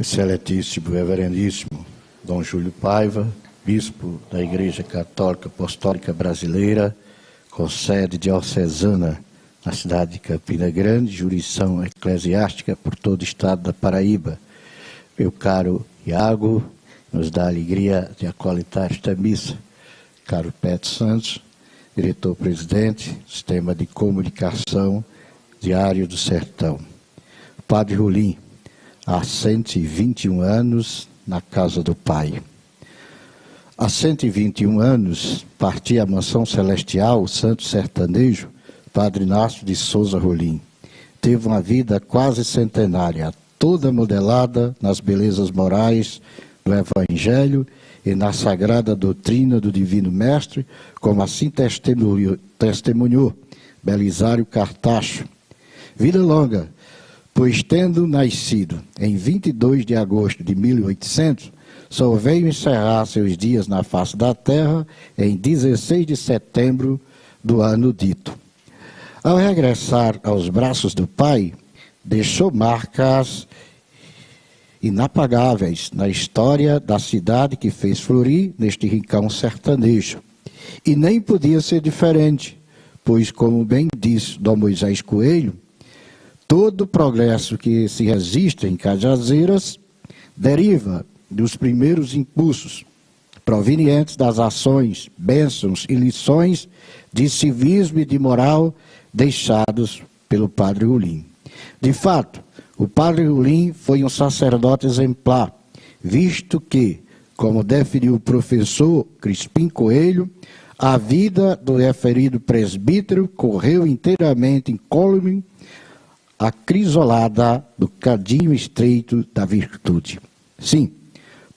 Excelentíssimo, reverendíssimo Dom Júlio Paiva, bispo da Igreja Católica Apostólica Brasileira, com sede diocesana na cidade de Campina Grande, jurisdição eclesiástica por todo o estado da Paraíba. Meu caro Iago, nos dá a alegria de acolitar esta missa. Caro Petro Santos, diretor-presidente do Sistema de Comunicação Diário do Sertão. Padre Rolim, há 121 anos na casa do Pai. Há 121 anos, partia a mansão celestial, o santo sertanejo, Padre Inácio de Souza Rolim. Teve uma vida quase centenária, toda modelada nas belezas morais do Evangelho e na sagrada doutrina do Divino Mestre, como assim testemunhou Belisário Cartacho. Vida longa, pois tendo nascido em 22 de agosto de 1800, só veio encerrar seus dias na face da terra em 16 de setembro do ano dito. Ao regressar aos braços do Pai, deixou marcas inapagáveis na história da cidade que fez florir neste rincão sertanejo. E nem podia ser diferente, pois, como bem disse Dom Moisés Coelho, todo progresso que se resiste em Cajazeiras deriva dos primeiros impulsos provenientes das ações, bênçãos e lições de civismo e de moral deixados pelo Padre Rolim. De fato, o Padre Rolim foi um sacerdote exemplar, visto que, como definiu o professor Crispim Coelho, a vida do referido presbítero correu inteiramente incólume a crisolada do cadinho estreito da virtude. Sim,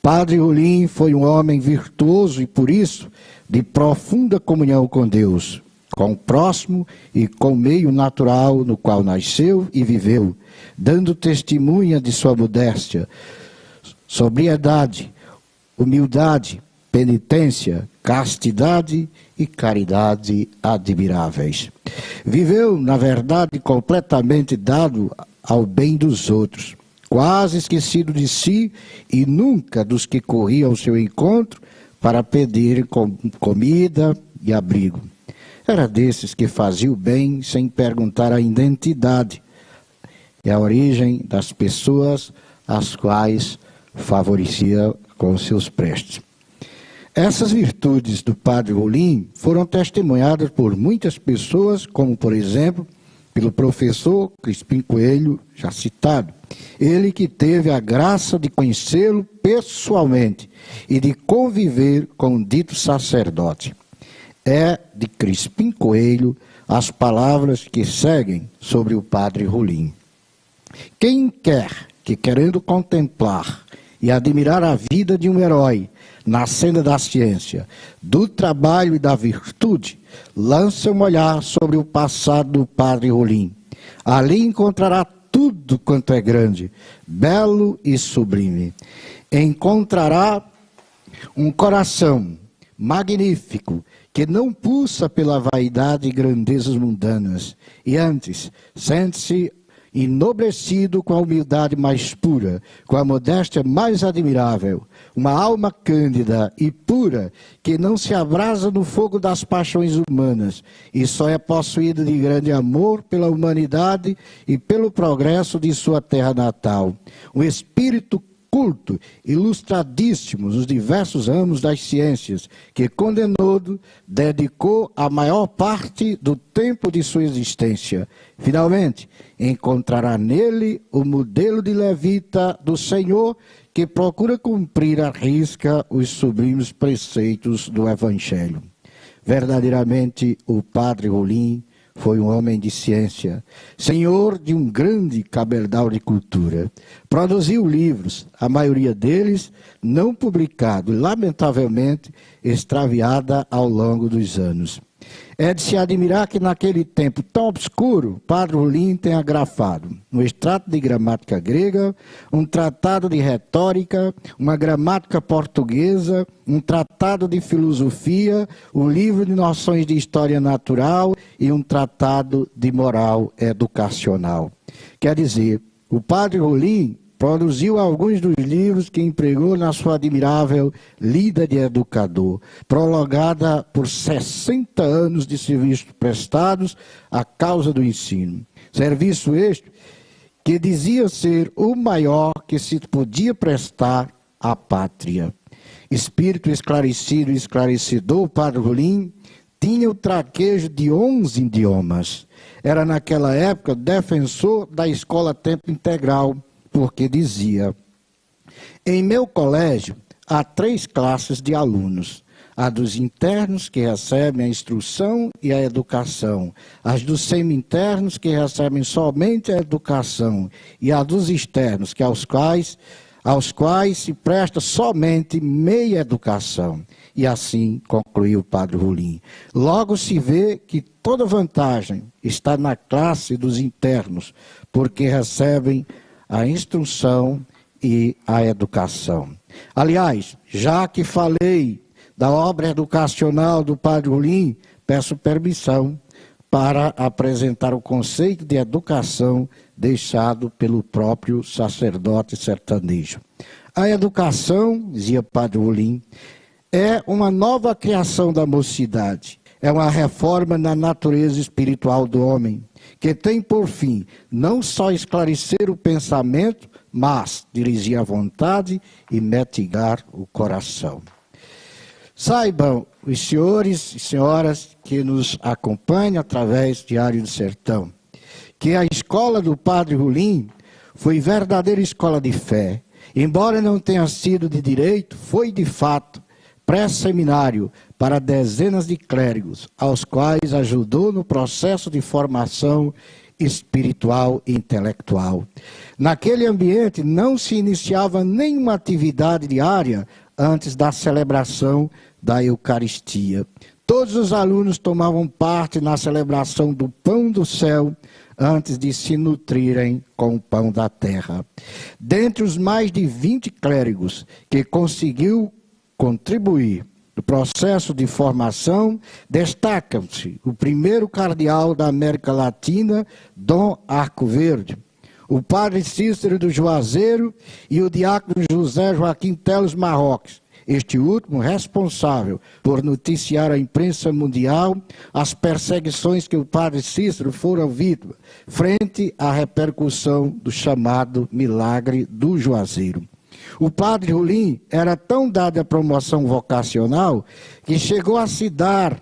Padre Rolim foi um homem virtuoso e, por isso, de profunda comunhão com Deus, com o próximo e com o meio natural no qual nasceu e viveu, dando testemunha de sua modéstia, sobriedade, humildade, penitência, castidade e caridade admiráveis. Viveu, na verdade, completamente dado ao bem dos outros, quase esquecido de si e nunca dos que corriam ao seu encontro para pedir comida e abrigo. Era desses que fazia o bem sem perguntar a identidade e a origem das pessoas às quais favorecia com seus prestes. Essas virtudes do Padre Rolim foram testemunhadas por muitas pessoas, como, por exemplo, pelo professor Crispim Coelho, já citado. Ele que teve a graça de conhecê-lo pessoalmente e de conviver com o dito sacerdote. É de Crispim Coelho as palavras que seguem sobre o Padre Rolim. Quem quer que, querendo contemplar e admirar a vida de um herói na senda da ciência, do trabalho e da virtude, lance um olhar sobre o passado do Padre Rolim. Ali encontrará tudo quanto é grande, belo e sublime. Encontrará um coração magnífico, que não pulsa pela vaidade e grandezas mundanas, e antes sente-se enobrecido com a humildade mais pura, com a modéstia mais admirável, uma alma cândida e pura, que não se abrasa no fogo das paixões humanas, e só é possuída de grande amor pela humanidade e pelo progresso de sua terra natal. Um espírito culto, ilustradíssimo nos diversos ramos das ciências, que, condenado, dedicou a maior parte do tempo de sua existência. Finalmente, encontrará nele o modelo de levita do Senhor, que procura cumprir à risca os sublimes preceitos do Evangelho. Verdadeiramente, o Padre Rolim foi um homem de ciência, senhor de um grande cabedal de cultura. Produziu livros, a maioria deles não publicados, lamentavelmente extraviada ao longo dos anos. É de se admirar que naquele tempo tão obscuro, Padre Rolim tenha grafado um extrato de gramática grega, um tratado de retórica, uma gramática portuguesa, um tratado de filosofia, um livro de noções de história natural e um tratado de moral educacional. Quer dizer, o Padre Rolim produziu alguns dos livros que empregou na sua admirável lida de educador, prolongada por 60 anos de serviços prestados à causa do ensino. Serviço este que dizia ser o maior que se podia prestar à pátria. Espírito esclarecido e esclarecedor, o padre Rolim tinha o traquejo de 11 idiomas. Era naquela época defensor da escola tempo integral, porque dizia: em meu colégio há 3 classes de alunos. A dos internos, que recebem a instrução e a educação. As dos semi-internos, que recebem somente a educação. E a dos externos, que aos quais se presta somente meia educação. E assim concluiu o padre Rolim. Logo se vê que toda vantagem está na classe dos internos, porque recebem a instrução e a educação. Aliás, já que falei da obra educacional do padre Rolim, peço permissão para apresentar o conceito de educação deixado pelo próprio sacerdote sertanejo. A educação, dizia padre Rolim, é uma nova criação da mocidade, é uma reforma na natureza espiritual do homem, que tem por fim não só esclarecer o pensamento, mas dirigir a vontade e mitigar o coração. Saibam os senhores e senhoras que nos acompanham através de Diário do Sertão, que a escola do padre Rolim foi verdadeira escola de fé. Embora não tenha sido de direito, foi de fato pré-seminário para dezenas de clérigos, aos quais ajudou no processo de formação espiritual e intelectual. Naquele ambiente não se iniciava nenhuma atividade diária antes da celebração da Eucaristia. Todos os alunos tomavam parte na celebração do pão do céu antes de se nutrirem com o pão da terra. Dentre os mais de 20 clérigos que conseguiu contribuir no processo de formação, destacam-se o primeiro cardeal da América Latina, Dom Arcoverde, o padre Cícero do Juazeiro e o diácono José Joaquim Teles Marroques, este último responsável por noticiar à imprensa mundial as perseguições que o padre Cícero fora vítima, frente à repercussão do chamado milagre do Juazeiro. O padre Rolim era tão dado à promoção vocacional que chegou a se dar,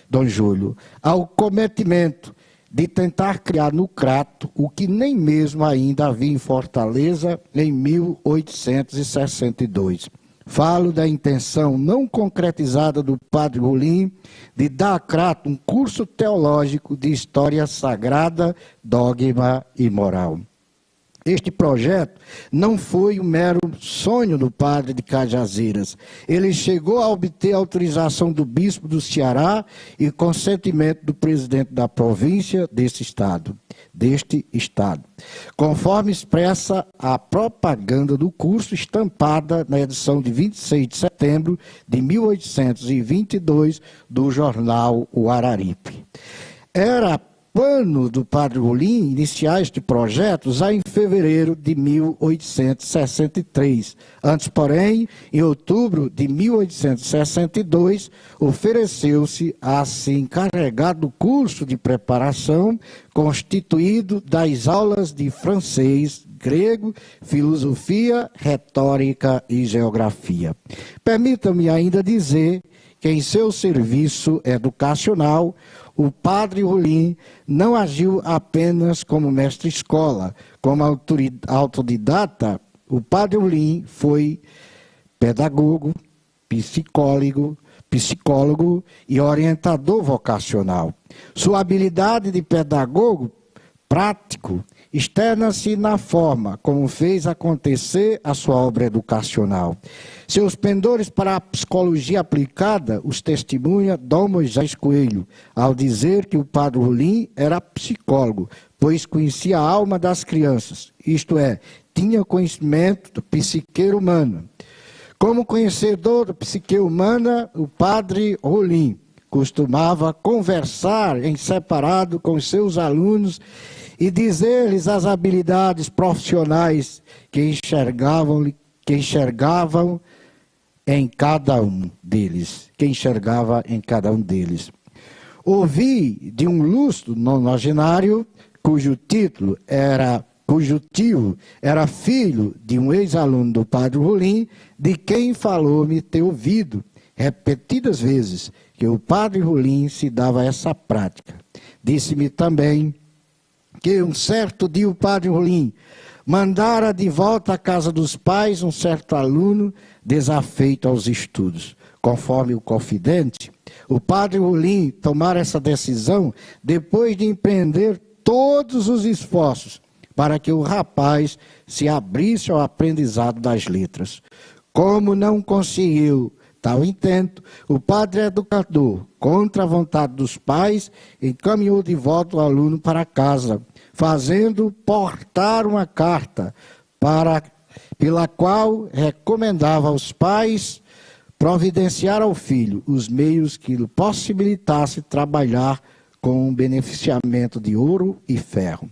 Dom Júlio, ao cometimento de tentar criar no Crato o que nem mesmo ainda havia em Fortaleza em 1862. Falo da intenção não concretizada do padre Rolim de dar a Crato um curso teológico de história sagrada, dogma e moral. Este projeto não foi um mero sonho do padre de Cajazeiras. Ele chegou a obter autorização do bispo do Ceará e consentimento do presidente da província deste estado. Conforme expressa a propaganda do curso estampada na edição de 26 de setembro de 1822 do jornal O Araripe. Era plano do padre Rolim iniciar este projeto já em fevereiro de 1863. Antes, porém, em outubro de 1862, ofereceu-se a se encarregar do curso de preparação constituído das aulas de francês, grego, filosofia, retórica e geografia. Permita-me ainda dizer que em seu serviço educacional, o padre Rolim não agiu apenas como mestre-escola, como autodidata. O padre Rolim foi pedagogo, psicólogo e orientador vocacional. Sua habilidade de pedagogo prático externa-se na forma como fez acontecer a sua obra educacional. Seus pendores para a psicologia aplicada os testemunha Dom Moisés Coelho, ao dizer que o padre Rolim era psicólogo, pois conhecia a alma das crianças, isto é, tinha conhecimento do psique humano. Como conhecedor da psique humana, o padre Rolim costumava conversar em separado com seus alunos e dizer-lhes as habilidades profissionais que enxergavam em cada um deles, Ouvi de um lustro nonagenário, cujo tio era filho de um ex-aluno do padre Rolim, de quem falou-me ter ouvido repetidas vezes que o padre Rolim se dava essa prática. Disse-me também que um certo dia o padre Rolim mandara de volta à casa dos pais um certo aluno desafeito aos estudos. Conforme o confidente, o padre Rolim tomara essa decisão depois de empreender todos os esforços para que o rapaz se abrisse ao aprendizado das letras. Como não conseguiu tal intento, o padre educador, contra a vontade dos pais, encaminhou de volta o aluno para casa, fazendo portar uma carta pela qual recomendava aos pais providenciar ao filho os meios que lhe possibilitasse trabalhar com um beneficiamento de ouro e ferro.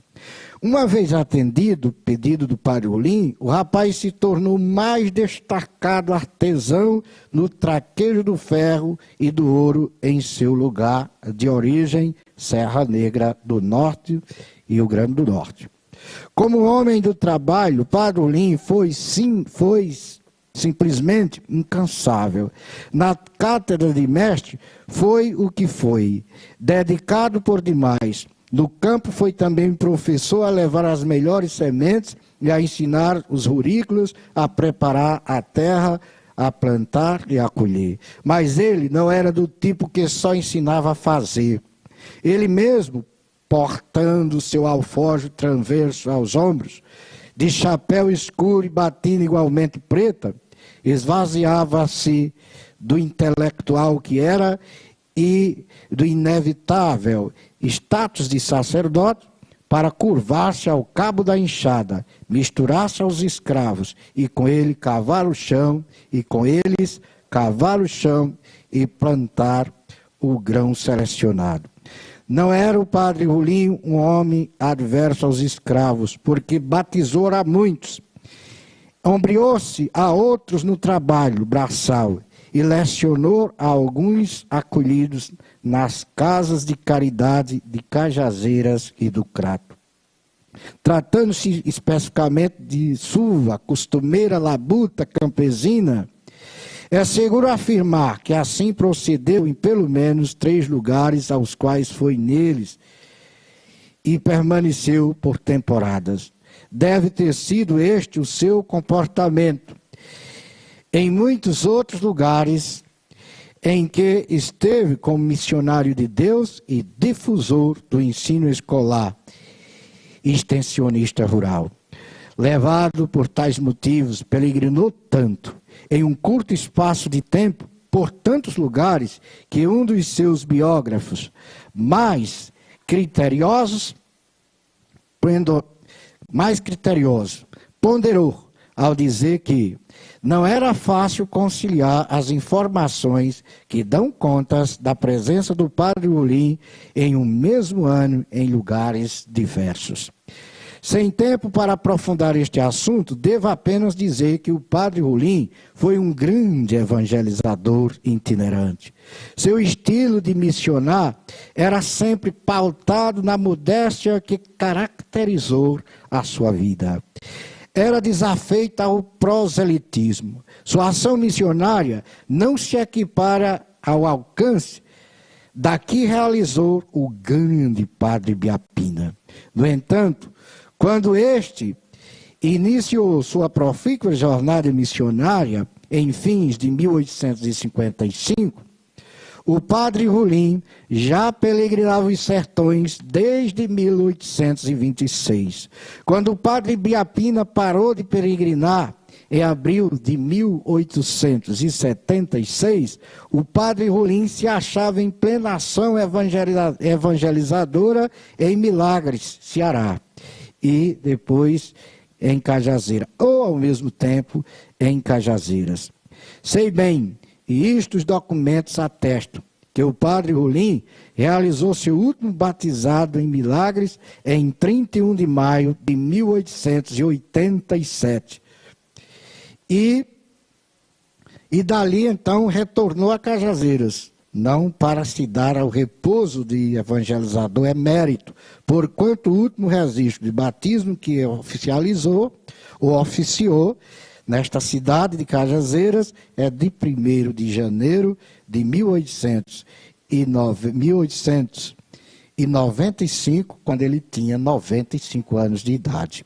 Uma vez atendido o pedido do padre Rolim, o rapaz se tornou mais destacado artesão no traquejo do ferro e do ouro em seu lugar de origem, Serra Negra do Norte e Rio Grande do Norte. Como homem do trabalho, o padre Rolim foi simplesmente incansável. Na cátedra de mestre foi o que foi, dedicado por demais. No campo foi também professor a levar as melhores sementes e a ensinar os rurícolas a preparar a terra, a plantar e a colher. Mas ele não era do tipo que só ensinava a fazer. Ele mesmo, portando seu alforje transverso aos ombros, de chapéu escuro e batina igualmente preta, esvaziava-se do intelectual que era e do inevitável status de sacerdote para curvar-se ao cabo da enxada, misturar-se aos escravos e com ele cavar o chão, e plantar o grão selecionado. Não era o padre Rolim um homem adverso aos escravos, porque batizou a muitos, ombreou-se a outros no trabalho braçal e lecionou a alguns acolhidos nas casas de caridade de Cajazeiras e do Crato. Tratando-se especificamente de suva, costumeira, labuta, campesina, é seguro afirmar que assim procedeu em pelo menos 3 lugares aos quais foi neles e permaneceu por temporadas. Deve ter sido este o seu comportamento em muitos outros lugares em que esteve como missionário de Deus e difusor do ensino escolar e extensionista rural. Levado por tais motivos, peregrinou tanto, em um curto espaço de tempo, por tantos lugares, que um dos seus biógrafos mais criterioso, ponderou ao dizer que não era fácil conciliar as informações que dão contas da presença do padre Rolim em um mesmo ano em lugares diversos. Sem tempo para aprofundar este assunto, devo apenas dizer que o padre Rolim foi um grande evangelizador itinerante. Seu estilo de missionar era sempre pautado na modéstia que caracterizou a sua vida. Era desafeita ao proselitismo. Sua ação missionária não se equipara ao alcance da que realizou o grande padre Biapina. No entanto, quando este iniciou sua profícua jornada missionária em fins de 1855, o padre Rolim já peregrinava os sertões desde 1826. Quando o padre Biapina parou de peregrinar em abril de 1876, o padre Rolim se achava em plena ação evangelizadora em Milagres, Ceará, e depois em Cajazeira, ou ao mesmo tempo em Cajazeiras. Sei bem, e isto os documentos atestam, que o padre Rolim realizou seu último batizado em milagres em 31 de maio de 1887. E dali, então, retornou a Cajazeiras, não para se dar ao repouso de evangelizador emérito, porquanto o último registro de batismo que oficiou nesta cidade de Cajazeiras é de 1º de janeiro de 1895, quando ele tinha 95 anos de idade.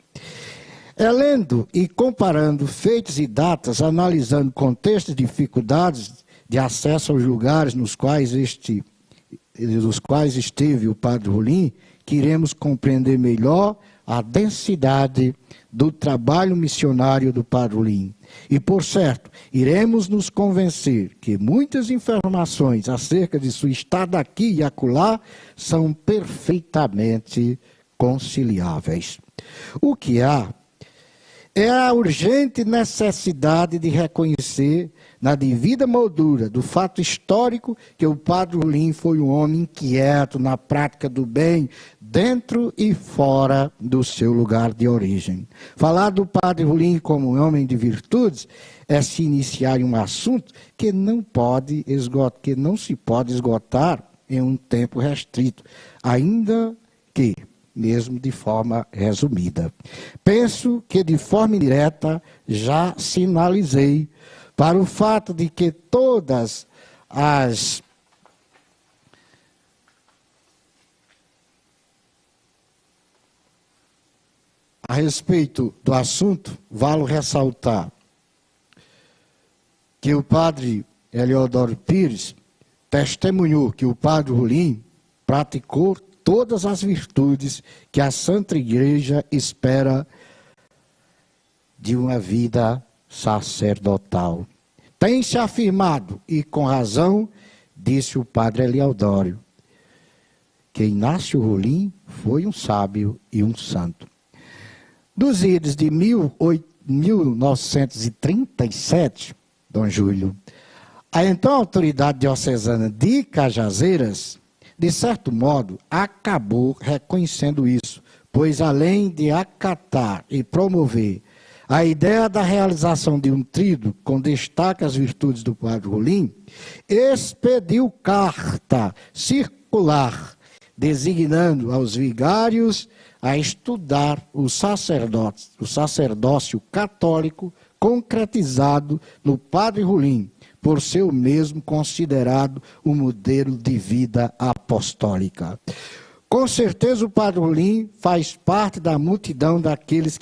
Lendo e comparando feitos e datas, analisando contextos e dificuldades de acesso aos lugares nos quais esteve o padre Rolim, que iremos compreender melhor a densidade do trabalho missionário do padre Rolim. E, por certo, iremos nos convencer que muitas informações acerca de sua estada aqui e acolá são perfeitamente conciliáveis. O que há é a urgente necessidade de reconhecer, na devida moldura do fato histórico, que o padre Rolim foi um homem inquieto na prática do bem, dentro e fora do seu lugar de origem. Falar do padre Rolim como um homem de virtudes é se iniciar em um assunto que não se pode esgotar em um tempo restrito, ainda que mesmo de forma resumida. Penso que de forma indireta já sinalizei para o fato de que todas as a respeito do assunto, vale ressaltar que o padre Eliodoro Pires testemunhou que o padre Rolim praticou todas as virtudes que a Santa Igreja espera de uma vida sacerdotal. Tem-se afirmado, e com razão, disse o padre Eliodoro, que Inácio Rolim foi um sábio e um santo. Dos idos de 1937, Dom Júlio, a então autoridade diocesana de Cajazeiras, de certo modo, acabou reconhecendo isso, pois além de acatar e promover a ideia da realização de um tríduo com destaque às virtudes do padre Rolim, expediu carta circular designando aos vigários a estudar o sacerdócio católico concretizado no padre Rolim, por ser o mesmo considerado um modelo de vida apostólica. Com certeza o padre Rolim faz parte da multidão daqueles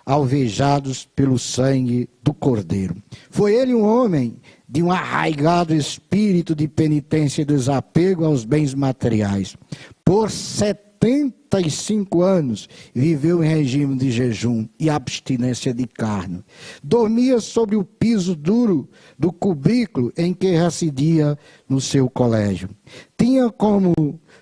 alvejados pelo sangue do Cordeiro. Foi ele um homem de um arraigado espírito de penitência e desapego aos bens materiais. Por 75 anos viveu em regime de jejum e abstinência de carne. Dormia sobre o piso duro do cubículo em que residia no seu colégio. Tinha como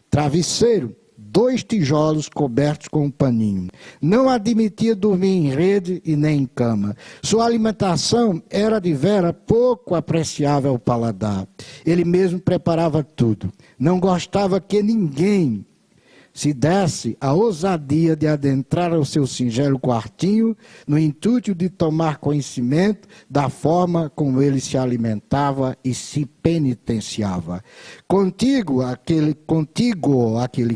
travesseiro 2 tijolos cobertos com um paninho. Não admitia dormir em rede e nem em cama. Sua alimentação era de vera pouco apreciável ao paladar. Ele mesmo preparava tudo. Não gostava que ninguém se desse a ousadia de adentrar ao seu singelo quartinho no intuito de tomar conhecimento da forma como ele se alimentava e se penitenciava. Contíguo àquele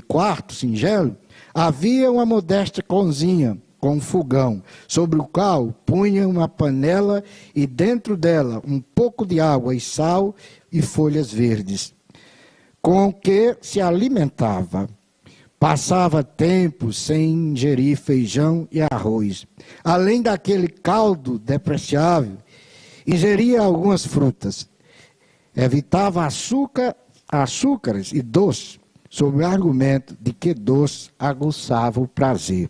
quarto singelo, havia uma modesta cozinha com um fogão, sobre o qual punha uma panela e dentro dela um pouco de água e sal e folhas verdes, com que se alimentava. Passava tempo sem ingerir feijão e arroz. Além daquele caldo depreciável, ingeria algumas frutas. Evitava açúcares e doce, sob o argumento de que doce aguçava o prazer.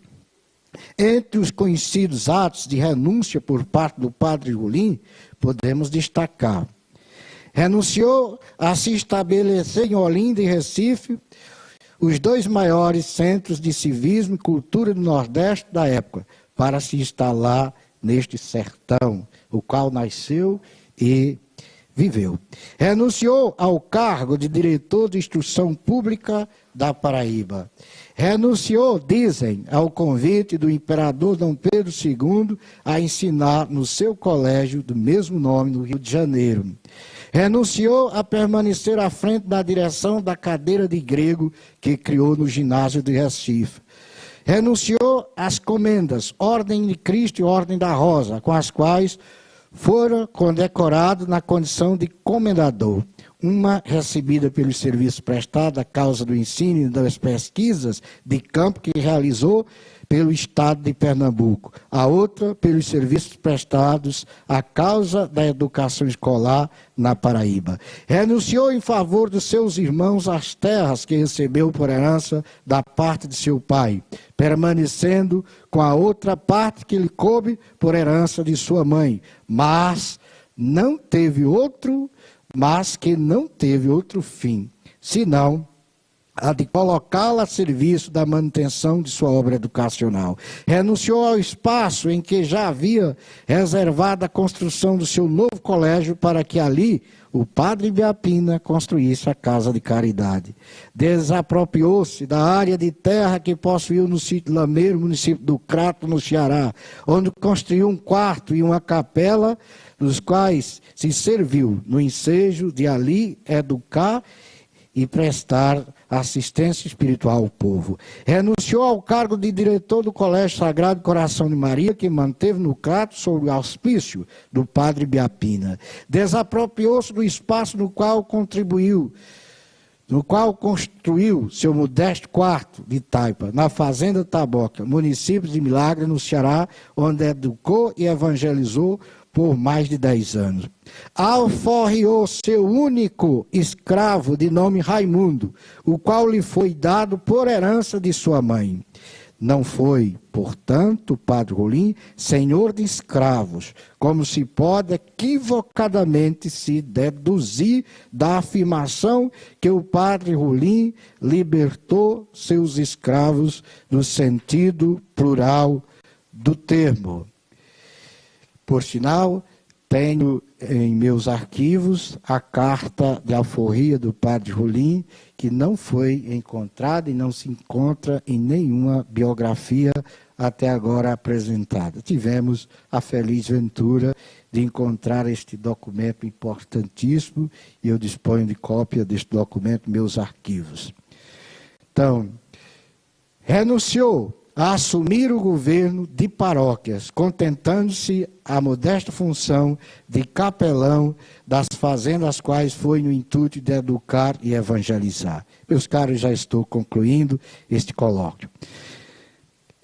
Entre os conhecidos atos de renúncia por parte do padre Rolim, podemos destacar: renunciou a se estabelecer em Olinda e Recife, os 2 maiores centros de civismo e cultura do Nordeste da época, para se instalar neste sertão, o qual nasceu e viveu. Renunciou ao cargo de diretor de instrução pública da Paraíba. Renunciou, dizem, ao convite do imperador Dom Pedro II a ensinar no seu colégio do mesmo nome, no Rio de Janeiro. Renunciou a permanecer à frente da direção da cadeira de grego que criou no ginásio de Recife. Renunciou às comendas Ordem de Cristo e Ordem da Rosa, com as quais fora condecorado na condição de comendador. Uma recebida pelos serviços prestados à causa do ensino e das pesquisas de campo que realizou pelo Estado de Pernambuco. A outra pelos serviços prestados à causa da educação escolar na Paraíba. Renunciou em favor dos seus irmãos às terras que recebeu por herança da parte de seu pai, permanecendo com a outra parte que lhe coube por herança de sua mãe, mas que não teve outro fim, senão a de colocá-la a serviço da manutenção de sua obra educacional. Renunciou ao espaço em que já havia reservado a construção do seu novo colégio para que ali o padre Biapina construísse a casa de caridade. Desapropriou-se da área de terra que possuiu no sítio Lameiro, município do Crato, no Ceará, onde construiu um quarto e uma capela, dos quais se serviu no ensejo de ali educar e prestar assistência espiritual ao povo. Renunciou ao cargo de diretor do Colégio Sagrado Coração de Maria, que manteve no Crato sob o auspício do padre Biapina. Desapropriou-se do espaço no qual construiu seu modesto quarto de taipa, na Fazenda Taboca, município de Milagre, no Ceará, onde educou e evangelizou por mais de 10 anos. Alforriou seu único escravo de nome Raimundo, o qual lhe foi dado por herança de sua mãe. Não foi, portanto, padre Rolim, senhor de escravos, como se pode equivocadamente se deduzir da afirmação que o padre Rolim libertou seus escravos no sentido plural do termo. Por sinal, tenho em meus arquivos a carta de alforria do padre Rolim, que não foi encontrada e não se encontra em nenhuma biografia até agora apresentada. Tivemos a feliz ventura de encontrar este documento importantíssimo e eu disponho de cópia deste documento em meus arquivos. Então, renunciou a assumir o governo de paróquias, contentando-se a modesta função de capelão das fazendas, as quais foi no intuito de educar e evangelizar. Meus caros, já estou concluindo este colóquio.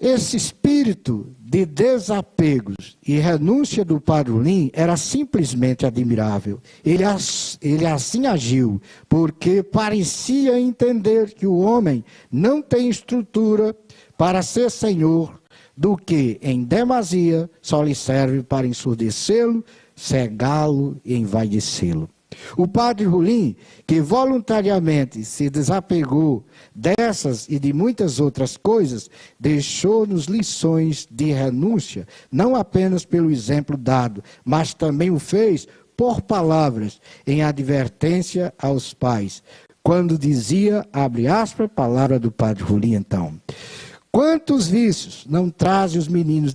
Esse espírito de desapegos e renúncia do padre Rolim era simplesmente admirável. Ele assim agiu, porque parecia entender que o homem não tem estrutura para ser senhor do que, em demasia, só lhe serve para ensurdecê-lo, cegá-lo e envaidecê-lo. O padre Rolim, que voluntariamente se desapegou dessas e de muitas outras coisas, deixou-nos lições de renúncia, não apenas pelo exemplo dado, mas também o fez por palavras, em advertência aos pais, quando dizia, abre aspas, palavra do padre Rolim então: quantos vícios não trazem os meninos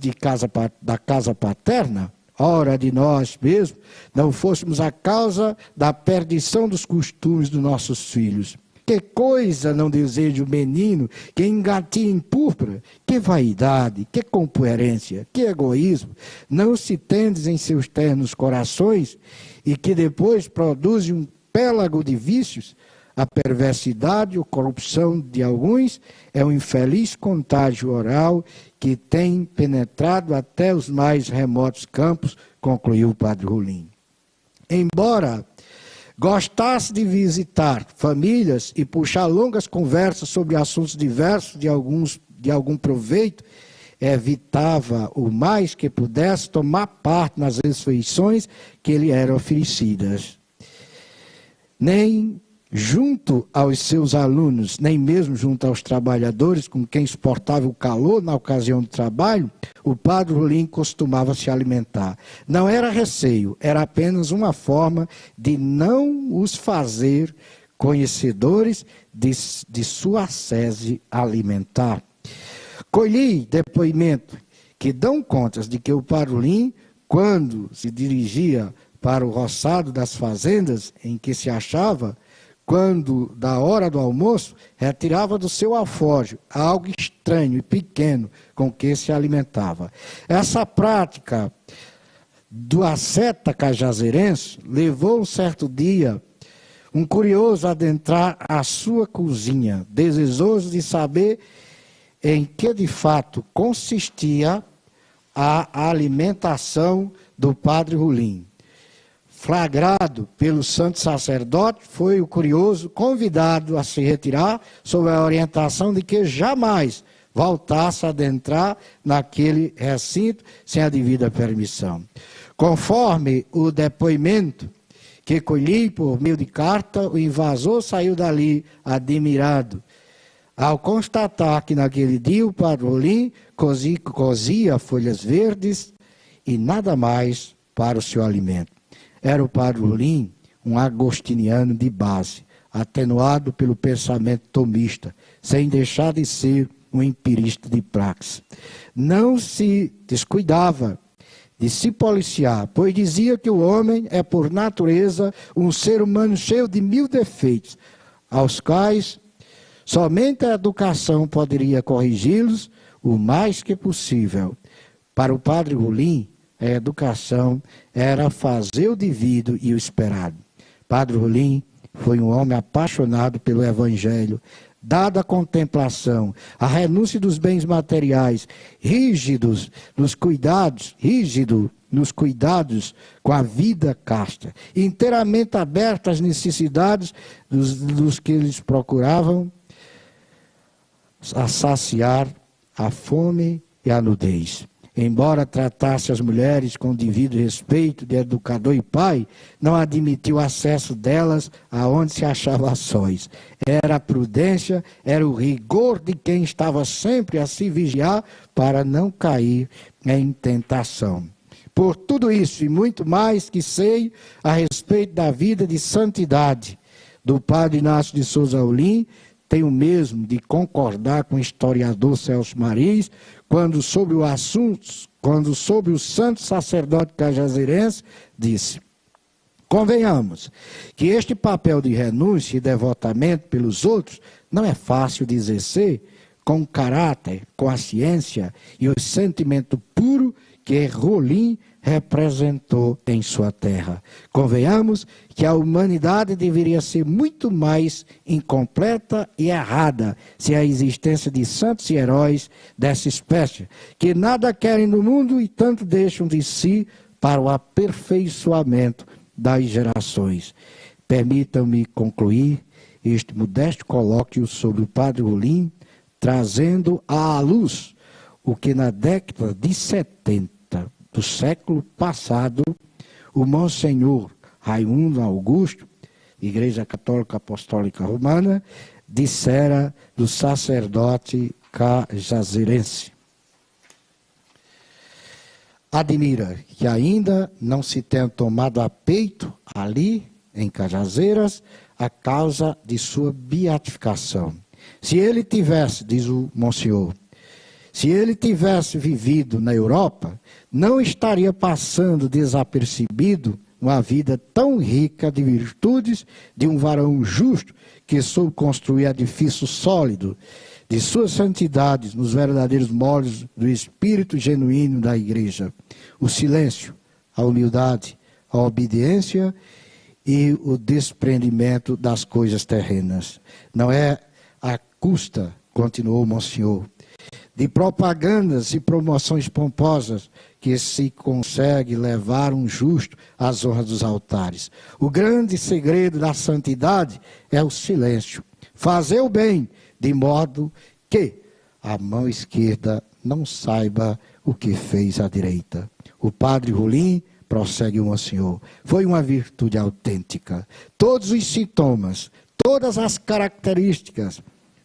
da casa paterna? Ora, de nós mesmos, não fôssemos a causa da perdição dos costumes dos nossos filhos. Que coisa não deseja o menino que engatinha em púrpura? Que vaidade, que compuerência, que egoísmo não se tendes em seus ternos corações e que depois produzem um pélago de vícios? A perversidade ou corrupção de alguns é um infeliz contágio oral que tem penetrado até os mais remotos campos, concluiu o padre Rolim. Embora gostasse de visitar famílias e puxar longas conversas sobre assuntos diversos de algum proveito, evitava o mais que pudesse tomar parte nas refeições que lhe eram oferecidas. Nem junto aos seus alunos, nem mesmo junto aos trabalhadores com quem suportava o calor na ocasião do trabalho, o padre Rolim costumava se alimentar. Não era receio, era apenas uma forma de não os fazer conhecedores de sua ascese alimentar. Colhi depoimento que dão contas de que o padre Rolim, quando se dirigia para o roçado das fazendas em que se achava, quando, da hora do almoço, retirava do seu alforje algo estranho e pequeno com que se alimentava. Essa prática do asceta cajazeirense levou um certo dia um curioso a adentrar a sua cozinha, desejoso de saber em que de fato consistia a alimentação do padre Rolim. Flagrado pelo santo sacerdote, foi o curioso convidado a se retirar sob a orientação de que jamais voltasse a adentrar naquele recinto sem a devida permissão. Conforme o depoimento que colhi por meio de carta, o invasor saiu dali admirado, ao constatar que naquele dia o padre Rolim cozia folhas verdes e nada mais para o seu alimento. Era o padre Rolim, um agostiniano de base, atenuado pelo pensamento tomista, sem deixar de ser um empirista de praxe. Não se descuidava de se policiar, pois dizia que o homem é, por natureza, um ser humano cheio de 1000 defeitos, aos quais somente a educação poderia corrigi-los o mais que possível. Para o padre Rolim, a educação era fazer o devido e o esperado. Padre Rolim foi um homem apaixonado pelo Evangelho, dado a contemplação, a renúncia dos bens materiais, rígido nos cuidados com a vida casta, inteiramente aberto às necessidades dos que eles procuravam a saciar a fome e a nudez. Embora tratasse as mulheres com devido respeito de educador e pai, não admitiu acesso delas aonde se achava a sós. Era a prudência, era o rigor de quem estava sempre a se vigiar para não cair em tentação. Por tudo isso e muito mais que sei a respeito da vida de santidade do padre Inácio de Souza Rolim, tenho mesmo de concordar com o historiador Celso Mariz, quando sobre o santo sacerdote cajazeirense disse: convenhamos que este papel de renúncia e devotamento pelos outros não é fácil de exercer com o caráter, com a ciência e o sentimento puro que Rolim representou em sua terra. Convenhamos que a humanidade deveria ser muito mais incompleta e errada se a existência de santos e heróis dessa espécie, que nada querem no mundo e tanto deixam de si para o aperfeiçoamento das gerações. Permitam-me concluir este modesto colóquio sobre o padre Rolim, trazendo à luz o que na década de 70 do século passado, o Monsenhor Raimundo Augusto, Igreja Católica Apostólica Romana, dissera do sacerdote cajazeirense. Admira que ainda não se tenha tomado a peito ali, em Cajazeiras, a causa de sua beatificação. Se ele tivesse, diz o Monsenhor, se ele tivesse vivido na Europa, não estaria passando desapercebido uma vida tão rica de virtudes de um varão justo que soube construir edifício sólido de sua santidade nos verdadeiros moldes do espírito genuíno da igreja. O silêncio, a humildade, a obediência e o desprendimento das coisas terrenas. Não é à custa, continuou o Monsenhor, de propagandas e promoções pomposas que se consegue levar um justo às honras dos altares. O grande segredo da santidade é o silêncio. Fazer o bem, de modo que a mão esquerda não saiba o que fez a direita. O padre Rolim, prossegue o Monsenhor, foi uma virtude autêntica. Todos os sintomas, todas as características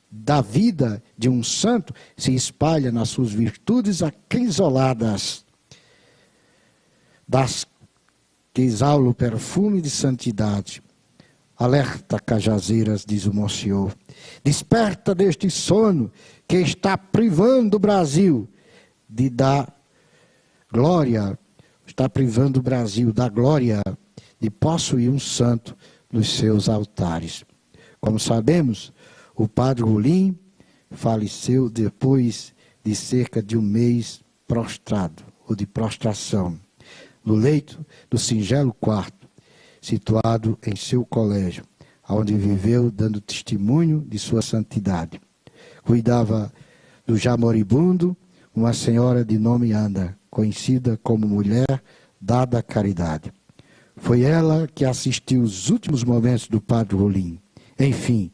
da vida de um santo se espalha nas suas virtudes acrisoladas, das que exala o perfume de santidade. Alerta, Cajazeiras, diz o Monsenhor. Desperta deste sono que está privando o Brasil de dar glória, está privando o Brasil da glória de possuir um santo nos seus altares. Como sabemos, o padre Rolim faleceu depois de cerca de um mês prostrado, ou de prostração, no leito do singelo quarto, situado em seu colégio, onde viveu dando testemunho de sua santidade. Cuidava do já moribundo uma senhora de nome Ana, conhecida como mulher dada à caridade. Foi ela que assistiu os últimos momentos do padre Rolim. Enfim,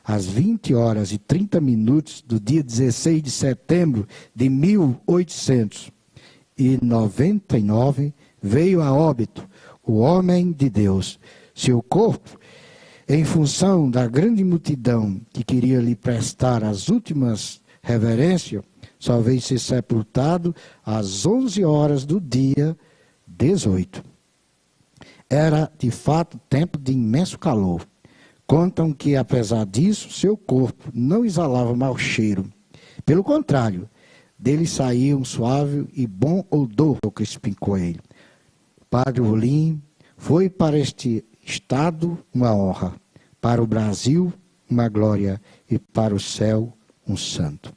às 20h30 do dia 16 de setembro de 1899, veio a óbito o homem de Deus. Seu corpo, em função da grande multidão que queria lhe prestar as últimas reverências, só veio ser sepultado às 11h do dia 18. Era, de fato, tempo de imenso calor. Contam que, apesar disso, seu corpo não exalava mau cheiro. Pelo contrário, dele saía um suave e bom odor ao Crispim Coelho. Padre Rolim foi para este estado uma honra, para o Brasil uma glória e para o céu um santo.